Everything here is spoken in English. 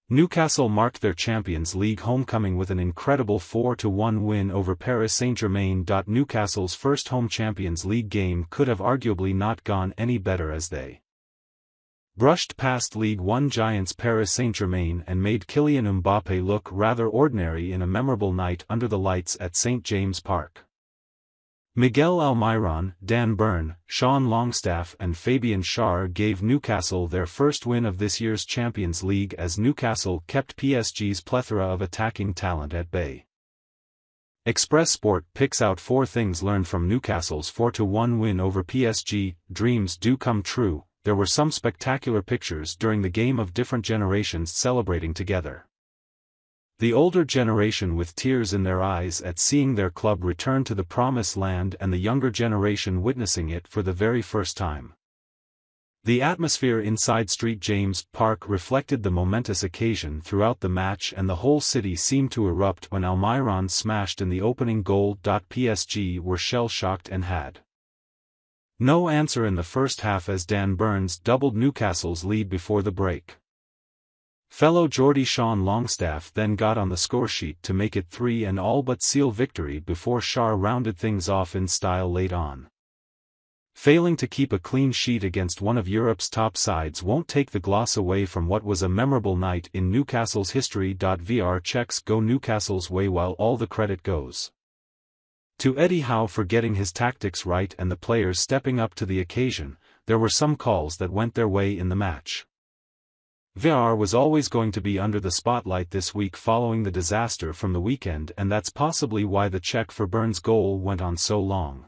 Newcastle marked their Champions League homecoming with an incredible 4-1 win over Paris Saint-Germain. Newcastle's first home Champions League game could have arguably not gone any better as they brushed past League One giants Paris Saint-Germain and made Kylian Mbappé look rather ordinary in a memorable night under the lights at St. James Park. Miguel Almiron, Dan Burn, Sean Longstaff and Fabien Schär gave Newcastle their first win of this year's Champions League as Newcastle kept PSG's plethora of attacking talent at bay. Express Sport picks out 4 things learned from Newcastle's 4-1 win over PSG. Dreams do come true. There were some spectacular pictures during the game of different generations celebrating together. The older generation with tears in their eyes at seeing their club return to the promised land and the younger generation witnessing it for the very first time. The atmosphere inside St. James Park reflected the momentous occasion throughout the match, and the whole city seemed to erupt when Almiron smashed in the opening goal. PSG were shell-shocked and had no answer in the first half as Dan Burns doubled Newcastle's lead before the break. Fellow Geordie Sean Longstaff then got on the scoresheet to make it 3-all but seal victory before Schär rounded things off in style late on. Failing to keep a clean sheet against one of Europe's top sides won't take the gloss away from what was a memorable night in Newcastle's history. VAR checks go Newcastle's way while all the credit goes to Eddie Howe for getting his tactics right and the players stepping up to the occasion. There were some calls that went their way in the match. VAR was always going to be under the spotlight this week following the disaster from the weekend, and that's possibly why the check for Burns' goal went on so long.